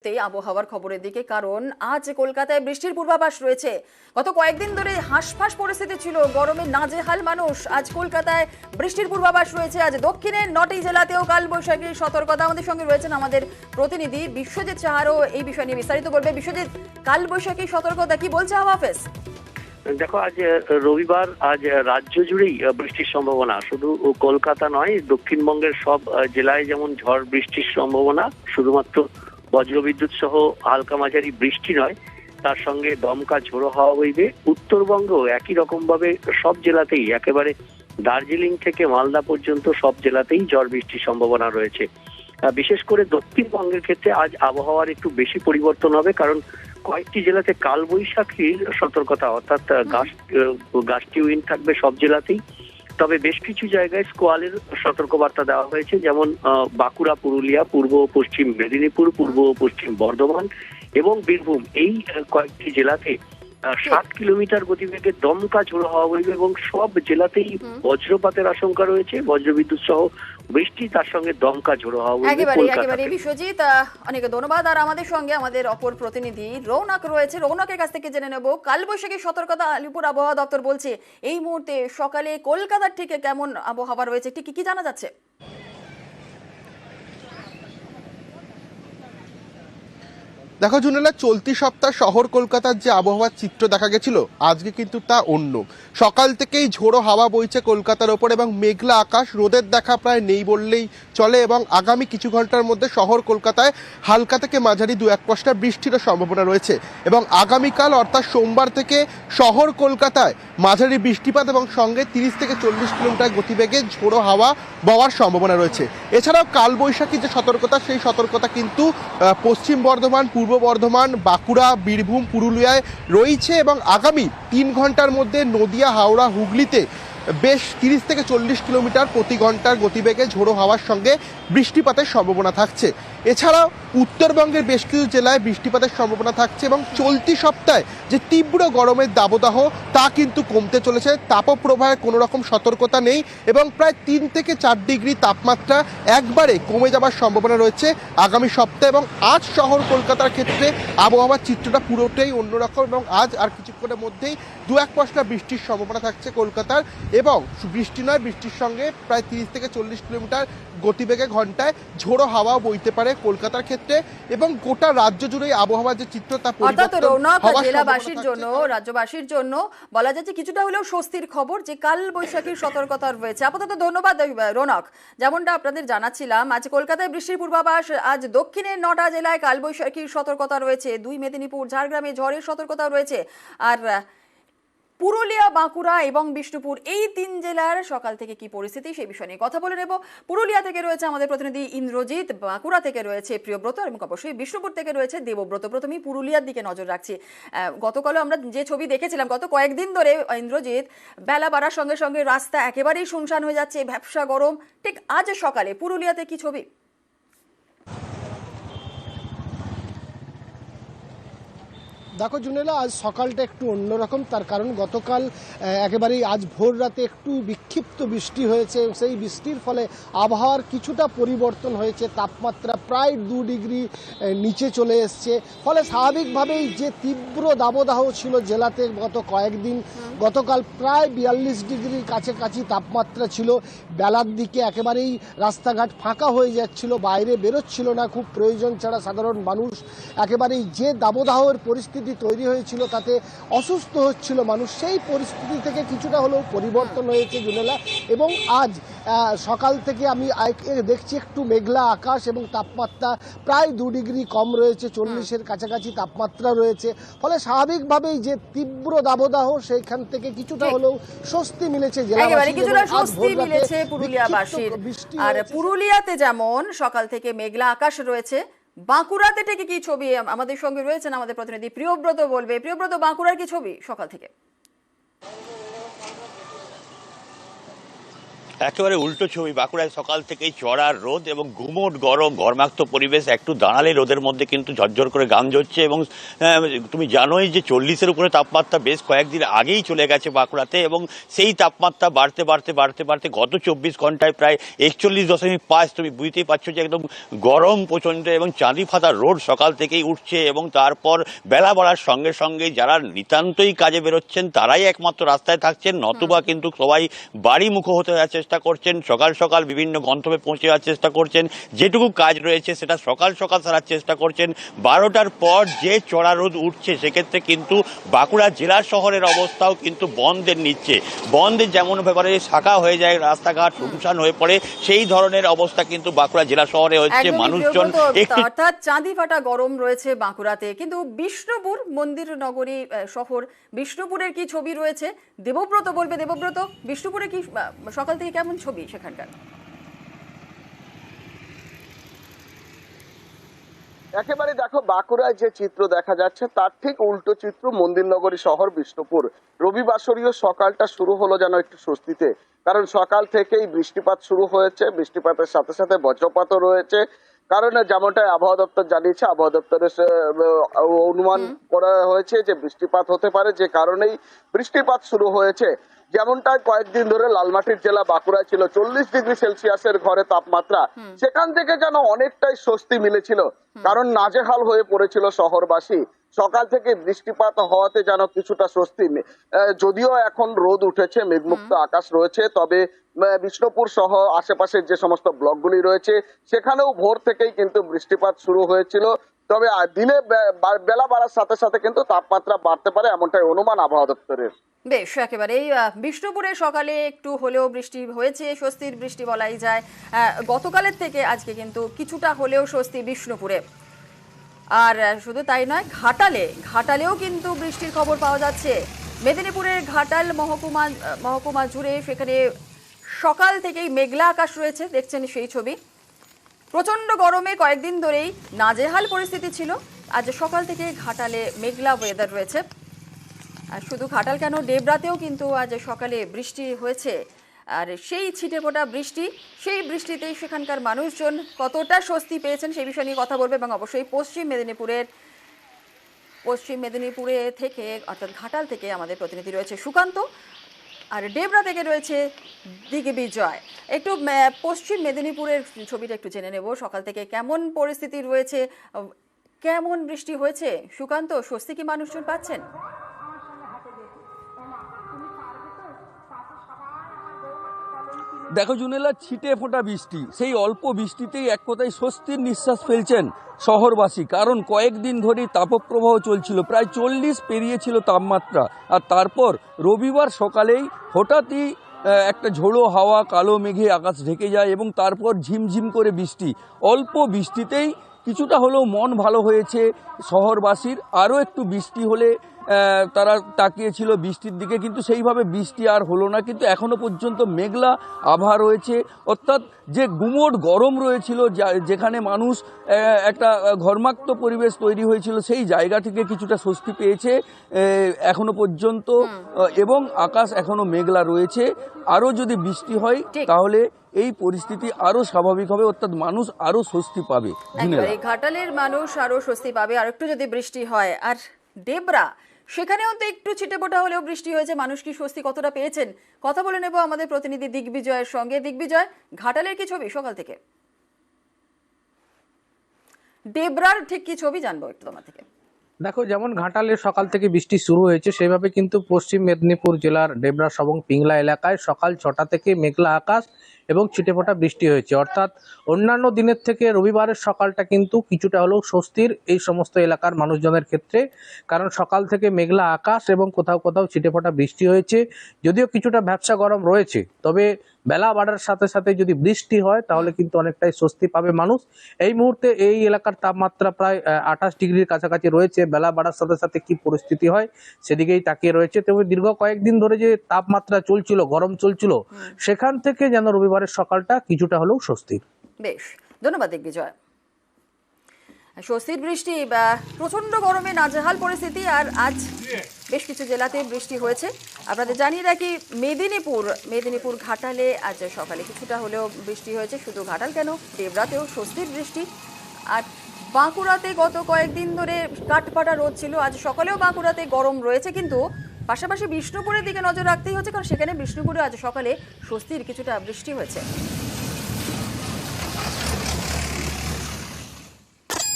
মুহূর্তে আবহাওয়ার খবরের দিকে, কারণ আজ কলকাতায় বৃষ্টির পূর্বাভাস রয়েছে। গত কয়েকদিন ধরে হাঁসফাঁস পরিস্থিতি ছিল, গরমে নাজেহাল মানুষ। আজ কলকাতায় বৃষ্টির পূর্বাভাস রয়েছে। আজ দক্ষিণের 9টি জেলাতেও কালবৈশাখীর সতর্কতা। আমাদের সঙ্গে রয়েছেন আমাদের প্রতিনিধি বিশ্বজিৎ সাহারও এই বিষয় নিয়ে বিস্তারিত বলবে। বিশ্বজিৎ, কালবৈশাখীর সতর্কতা কি বলছে হাওয়া অফিস? দেখো, আজ রবিবার, আজ রাজ্য জুড়েই বৃষ্টির সম্ভাবনা। শুধু কলকাতা নয়, দক্ষিণবঙ্গের সব জেলায় যেমন ঝড় বৃষ্টির সম্ভাবনা। শুধুমাত্র বজ্রবিদ্যুৎ সহ হালকা মাঝারি বৃষ্টি নয়, তার সঙ্গে দমকা ঝোড়ো হাওয়া বইবে। উত্তরবঙ্গ একই রকম ভাবে সব জেলাতেই, একেবারে দার্জিলিং থেকে মালদা পর্যন্ত সব জেলাতেই ঝড় বৃষ্টির সম্ভাবনা রয়েছে। বিশেষ করে দক্ষিণবঙ্গের ক্ষেত্রে আজ আবহাওয়ার একটু বেশি পরিবর্তন হবে, কারণ কয়েকটি জেলাতে কালবৈশাখীর সতর্কতা, অর্থাৎ গাস্টি উইন্ড থাকবে সব জেলাতেই। তবে বেশ কিছু জায়গায় স্কোয়ালের সতর্কবার্তা দেওয়া হয়েছে, যেমন বাঁকুড়া, পুরুলিয়া, পূর্ব ও পশ্চিম মেদিনীপুর, পূর্ব ও পশ্চিম বর্ধমান এবং বীরভূম, এই কয়েকটি জেলাতে 7 কিলোমিটার গতিবেগে দমকা ঝোড়ো হাওয়া বইবে এবং সব জেলাতেই বজ্রপাতের আশঙ্কা রয়েছে। বজ্রবিদ্যুৎ সহ বৃষ্টি, তার সঙ্গে দমকা ঝোড়ো হাওয়া বইবে। একেবারে বিশ্বজিৎ, অনেক ধন্যবাদ। আর আমাদের সঙ্গে আমাদের অপর প্রতিনিধি রৌনক রয়েছে। রৌনকের কাছ থেকে জেনে নেব কালবৈশাখী সতর্কতা আলিপুর আবহাওয়া দপ্তর বলছে। এই মুহূর্তে সকালে কলকাতার ঠিক কেমন আবহাওয়া রয়েছে, ঠিক কি জানা যাচ্ছে? দেখো জুনেলা, চলতি সপ্তাহ শহর কলকাতার যে আবহাওয়ার চিত্র দেখা গেছিল, আজকে কিন্তু তা অন্য। সকাল থেকেই ঝোড়ো হাওয়া বইছে কলকাতার ওপর এবং মেঘলা আকাশ, রোদের দেখা প্রায় নেই বললেই চলে। এবং আগামী কিছু ঘন্টার মধ্যে শহর কলকাতায় হালকা থেকে মাঝারি 2-1 পশলা বৃষ্টিরও সম্ভাবনা রয়েছে। এবং আগামীকাল অর্থাৎ সোমবার থেকে শহর কলকাতায় মাঝারি বৃষ্টিপাত এবং সঙ্গে 30 থেকে 40 কিলোমিটার গতিবেগে ঝোড়ো হাওয়া বওয়ার সম্ভাবনা রয়েছে। এছাড়াও কালবৈশাখী যে সতর্কতা, সেই সতর্কতা কিন্তু পশ্চিম বর্ধমান, পূর্ব বর্ধমান, বাঁকুড়া, বীরভূম, পুরুলিয়ায় রয়েছে। এবং আগামী 3 ঘন্টার মধ্যে নদিয়া, হাওড়া, হুগলিতে বেশ 30 থেকে 40 কিলোমিটার প্রতি ঘন্টার গতিবেগে ঝোড়ো হাওয়ার সঙ্গে বৃষ্টিপাতের সম্ভাবনা থাকছে। এছাড়াও উত্তরবঙ্গের বেশ কিছু জেলায় বৃষ্টিপাতের সম্ভাবনা থাকছে এবং চলতি সপ্তাহে যে তীব্র গরমের দাবদাহ, তা কিন্তু কমতে চলেছে। তাপপ্রবাহের কোনো রকম সতর্কতা নেই এবং প্রায় 3 থেকে 4 ডিগ্রি তাপমাত্রা একবারে কমে যাওয়ার সম্ভাবনা রয়েছে আগামী সপ্তাহে। এবং আজ শহর কলকাতার ক্ষেত্রে আবহাওয়ার চিত্রটা পুরোটাই অন্যরকম এবং আজ আর কিছুক্ষণের মধ্যেই 2-1 পশলা বৃষ্টির সম্ভাবনা থাকছে কলকাতার। এবং বৃষ্টি নয়, বৃষ্টির সঙ্গে প্রায় 30 থেকে 40 কিলোমিটার গতিবেগে ঘন্টায় ঝোড়ো হাওয়া বইতে পারে কলকাতার ক্ষেত্রে। এবং গোটা রাজ্য জুড়ে আবহাওয়ার যে চিত্র, তা জেলাবাসীর জন্য, রাজ্যবাসীর জন্য বলা যাচ্ছে কিছুটা হলেও স্বস্তির খবর যে কাল বৈশাখীর সতর্কতা রয়েছে। আপাতত ধন্যবাদ রৌনক। যেমনটা আপনাদের জানাচ্ছিলাম, আজ কলকাতায় বৃষ্টির পূর্বাভাস। আজ দক্ষিণের 9টা জেলায় কালবৈশাখীর সতর্কতা রয়েছে। 2 মেদিনীপুর, ঝাড়গ্রামে ঝড়ের সতর্কতা রয়েছে। আর পুরুলিয়া, বাঁকুড়া এবং বিষ্ণুপুর, এই 3 জেলার সকাল থেকে কি পরিস্থিতি, সেই বিষয় নিয়ে কথা বলে নেব। পুরুলিয়া থেকে রয়েছে আমাদের প্রতিনিধি ইন্দ্রজিৎ, বাঁকুড়া থেকে রয়েছে প্রিয়ব্রত এবং অবশ্যই বিষ্ণুপুর থেকে রয়েছে দেবব্রত। প্রথমেই পুরুলিয়ার দিকে নজর রাখছি। গতকালও আমরা যে ছবি দেখেছিলাম, গত কয়েকদিন ধরে ইন্দ্রজিৎ, বেলা বাড়ার সঙ্গে সঙ্গে রাস্তা একেবারেই শুনশান হয়ে যাচ্ছে, ভ্যাপসা গরম। ঠিক আজ সকালে পুরুলিয়াতে কি ছবি? দেখো জুনেলা, আজ সকালটা একটু অন্যরকম। তার কারণ গতকাল একেবারেই আজ ভোর রাতে একটু বিক্ষিপ্ত বৃষ্টি হয়েছে। সেই বৃষ্টির ফলে আবহাওয়ার কিছুটা পরিবর্তন হয়েছে, তাপমাত্রা প্রায় 2 ডিগ্রি নিচে চলে এসছে। ফলে স্বাভাবিকভাবেই যে তীব্র দাবদাহ ছিল জেলাতে গত কয়েকদিন, গতকাল প্রায় 42 ডিগ্রির কাছাকাছি তাপমাত্রা ছিল। বেলার দিকে একেবারেই রাস্তাঘাট ফাঁকা হয়ে যাচ্ছিল, বাইরে বেরোচ্ছিল না খুব প্রয়োজন ছাড়া সাধারণ মানুষ। একেবারেই যে দাবদাহের পরিস্থিতি তৈরি হয়েছিল, তাতে অসুস্থ হচ্ছিল মানুষ। সেই পরিস্থিতি থেকে কিছুটা হলেও পরিবর্তন হয়েছে জুনেলা। এবং আজ সকাল থেকে আমি দেখছি একটু মেঘলা আকাশ এবং তাপমাত্রা প্রায় 2 ডিগ্রি কম রয়েছে, 40-এর কাছাকাছি তাপমাত্রা রয়েছে। ফলে স্বাভাবিকভাবেই যে তীব্র দাবদাহ, সেইখান থেকে কিছুটা হলেও স্বস্তি মিলেছে পুরুলিয়াবাসীর। আর পুরুলিয়াতে যেমন সকাল থেকে মেঘলা আকাশ রয়েছে, বাঁকুড়াতে থেকে কি ছবি? আমাদের সঙ্গে রয়েছেন আমাদের প্রতিনিধি প্রিয়ব্রত, বলবে। প্রিয়ব্রত, বাঁকুড়ার কি ছবি সকাল থেকে? একেবারে উল্টো ছবি। বাঁকুড়ায় সকাল থেকেই চড়া রোদ এবং গুমোট গরম ঘর্মাক্ত পরিবেশ। একটু দাঁড়ালে রোদের মধ্যে কিন্তু ঝরঝর করে ঘাম ঝরছে এবং তুমি জানোই যে 40-এর উপরে তাপমাত্রা বেশ কয়েকদিন আগেই চলে গেছে বাঁকুড়াতে, এবং সেই তাপমাত্রা বাড়তে বাড়তে বাড়তে বাড়তে গত 24 ঘন্টায় প্রায় 41.5। তুমি বুঝতেই পারছো যে একদম গরম প্রচণ্ড, এবং চাঁদি ফাতা রোদ সকাল থেকেই উঠছে, এবং তারপর বেলা বাড়ার সঙ্গে সঙ্গে যারা নিতান্তই কাজে বেরোচ্ছেন তারাই একমাত্র রাস্তায় থাকছেন, নতুবা কিন্তু সবাই বাড়ি মুখো হতে যাওয়ার চেষ্টা করছেন। সকাল সকাল বিভিন্ন গন্তব্যে পৌঁছে যাওয়ার চেষ্টা করছেন, যেটুকু কাজ রয়েছে সেটা সকাল সকাল সারার চেষ্টা করছেন। 12টার পর যে চড়া রোদ উঠছে সেক্ষেত্রে কিন্তু বাঁকুড়া জেলা শহরের অবস্থাও কিন্তু বন্ধের নিচ্ছে। বন্ধের যেমন ব্যাপারে শাখা হয়ে যায়, রাস্তাঘাট শুনশান হয়ে পড়ে, সেই ধরনের অবস্থা কিন্তু বাঁকুড়া জেলা শহরে হচ্ছে। মানুষজন একটু অর্থাৎ চাঁদি ফাটা গরম রয়েছে বাঁকুড়াতে। কিন্তু বিষ্ণুপুর মন্দির নগরী শহর, বিষ্ণুপুরের কি ছবি রয়েছে দেবব্রত বলবে। দেবব্রত, বিষ্ণুপুরে কি সকাল থেকে কেমন ছবি সেখানকার? একেবারে দেখো, বাঁকুড়ায় যে চিত্র দেখা যাচ্ছে তার ঠিক উল্টো চিত্র মন্দির নগরী শহর বিষ্ণুপুর। রবিবাসরীয় সকালটা শুরু হলো যেন একটু স্বস্তিতে, কারণ সকাল থেকেই বৃষ্টিপাত শুরু হয়েছে, বৃষ্টিপাতের সাথে সাথে বজ্রপাতও রয়েছে। কারণ যেমনটা আবহাওয়া দপ্তর জানিয়েছে, আবহাওয়া দপ্তরের অনুমান করা হয়েছে যে বৃষ্টিপাত হতে পারে, যে কারণেই বৃষ্টিপাত শুরু হয়েছে। যেমনটা কয়েকদিন ধরে লালমাটির জেলা বাঁকুড়ায় ছিল 40°C ঘরে তাপমাত্রা, সেখান থেকে যেন অনেকটাই স্বস্তি মিলেছিল, কারণ নাজেহাল হয়ে পড়েছিল শহরবাসী। সকাল থেকে বৃষ্টিপাত হওয়াতে যেন কিছুটা স্বস্তি। যদিও এখন রোদ উঠেছে, মেঘমুক্ত আকাশ রয়েছে, তবে বিষ্ণুপুর সহ আশেপাশের যে সমস্ত ব্লকগুলি রয়েছে সেখানেও ভোর থেকেই কিন্তু বৃষ্টিপাত শুরু হয়েছিল। তবে দিনে বেলা বাড়ার সাথে সাথে কিন্তু তাপমাত্রা বাড়তে পারে, এমনটাই অনুমান আবহাওয়া দপ্তরের। বেশ, একেবারেই বিষ্ণুপুরে সকালে একটু হলেও বৃষ্টি হয়েছে, স্বস্তির বৃষ্টি বলাই যায়। গতকালের থেকে আজকে কিন্তু কিছুটা হলেও স্বস্তি বিষ্ণুপুরে। আর শুধু তাই নয়, ঘাটালেও কিন্তু বৃষ্টির খবর পাওয়া যাচ্ছে। মেদিনীপুরের ঘাটাল মহকুমা জুড়ে সেখানে সকাল থেকেই মেঘলা আকাশ রয়েছে, দেখছেন সেই ছবি। প্রচন্ড গরমে কয়েকদিন ধরেই নাজেহাল পরিস্থিতি ছিল। আজ সকাল থেকে ঘাটালে মেঘলা ওয়েদার রয়েছে। আর শুধু ঘাটাল কেন, ডেবরাতেও কিন্তু আজ সকালে বৃষ্টি হয়েছে। আর সেই ছিটেফোঁটা বৃষ্টি, সেই বৃষ্টিতেই সেখানকার মানুষজন কতটা স্বস্তি পেয়েছেন সেই বিষয় নিয়ে কথা বলবে। এবং অবশ্যই পশ্চিম মেদিনীপুরে থেকে, অর্থাৎ ঘাটাল থেকে আমাদের প্রতিনিধি রয়েছে সুকান্ত, আর ডেবরা থেকে রয়েছে দিগ্বিজয়। একটু পশ্চিম মেদিনীপুরের ছবিটা একটু জেনে নেব। সকাল থেকে কেমন পরিস্থিতি রয়েছে, কেমন বৃষ্টি হয়েছে সুকান্ত, স্বস্তি কি মানুষজন পাচ্ছেন? দেখো জুনেলা, ছিটে ফোঁটা বৃষ্টি, সেই অল্প বৃষ্টিতেই এক কথায় স্বস্তির নিঃশ্বাস ফেলছেন শহরবাসী। কারণ কয়েকদিন ধরেই তাপপ্রবাহ চলছিল, প্রায় 40 পেরিয়েছিল তাপমাত্রা। আর তারপর রবিবার সকালেই হঠাৎই একটা ঝোড়ো হাওয়া, কালো মেঘে আকাশ ঢেকে যায় এবং তারপর ঝিমঝিম করে বৃষ্টি। অল্প বৃষ্টিতেই কিছুটা হলেও মন ভালো হয়েছে শহরবাসীর। আরও একটু বৃষ্টি হলে তারা তাকিয়েছিল বৃষ্টির দিকে, কিন্তু সেইভাবে বৃষ্টি আর হলো না। কিন্তু এখনো পর্যন্ত মেঘলা আবহাওয়া রয়েছে, অর্থাৎ যে গুমোট গরম রয়েছিল, যেখানে মানুষ একটা ঘর্মাক্ত পরিবেশ তৈরি হয়েছিল, সেই জায়গা থেকে কিছুটা স্বস্তি পেয়েছে এখনো পর্যন্ত। এবং আকাশ এখনো মেঘলা রয়েছে। আরও যদি বৃষ্টি হয় তাহলে এই পরিস্থিতি আরো স্বাভাবিক হবে, অর্থাৎ মানুষ আরো স্বস্তি পাবে। ঘাটালের মানুষ আরো স্বস্তি পাবে আর একটু যদি বৃষ্টি হয়। আর ডেবরা, সেখানেও তো একটু ছিটেফোঁটা হলেও বৃষ্টি হয়েছে, মানুষ কি স্বস্তি কতটা পেয়েছেন কথা বলে নেব আমাদের প্রতিনিধি দিগ্বিজয়ের সঙ্গে। দিগ্বিজয়, ঘাটালের কি ছবি সকাল থেকে, ডেবরার ঠিক কি ছবি জানবো একটু তোমার থেকে। দেখো, যেমন ঘাটালের সকাল থেকে বৃষ্টি শুরু হয়েছে, সেভাবে কিন্তু পশ্চিম মেদিনীপুর জেলার ডেবরা এবং পিংলা এলাকায় সকাল 6টা থেকে মেঘলা আকাশ এবং ছিটেফোঁটা বৃষ্টি হয়েছে। অর্থাৎ অন্যান্য দিনের থেকে রবিবারের সকালটা কিন্তু কিছুটা হলেও স্বস্তির এই সমস্ত এলাকার মানুষজনের ক্ষেত্রে, কারণ সকাল থেকে মেঘলা আকাশ এবং কোথাও কোথাও ছিটেফোঁটা বৃষ্টি হয়েছে। যদিও কিছুটা ভ্যাপসা গরম রয়েছে, তবে বেলা বাড়ার সাথে সাথে যদি বৃষ্টি হয় তাহলে কিন্তু অনেকটাই স্বস্তি পাবে মানুষ। এই মুহূর্তে এই এলাকার তাপমাত্রা প্রায় 28 ডিগ্রির কাছাকাছি রয়েছে। বেলা বাড়ার সাথে সাথে কি পরিস্থিতি হয় সেদিকেই তাকিয়ে রয়েছে। তবে দীর্ঘ কয়েকদিন ধরে যে তাপমাত্রা চলছিল, গরম চলছিল, সেখান থেকে যেন রবিবারের সকালটা কিছুটা হলেও স্বস্তির। বেশ, ধন্যবাদ দিগ্বিজয়। স্বস্তির বৃষ্টি, প্রচন্ড গরমে নাজেহাল পরিস্থিতি। আর আজ বেশ কিছু জেলাতে বৃষ্টি হয়েছে। আপনাদের জানিয়ে রাখি মেদিনীপুর ঘাটালে আজ সকালে কিছুটা হলেও বৃষ্টি হয়েছে। শুধু ঘাটাল কেন, দেবরাতেও স্বস্তির বৃষ্টি। আর বাঁকুড়াতে গত কয়েকদিন ধরে কাঠফাটা রোদ ছিল, আজ সকালেও বাঁকুড়াতে গরম রয়েছে, কিন্তু পাশাপাশি বিষ্ণুপুরের দিকে নজর রাখতেই হচ্ছে, কারণ সেখানে বিষ্ণুপুরে আজ সকালে স্বস্তির কিছুটা বৃষ্টি হয়েছে।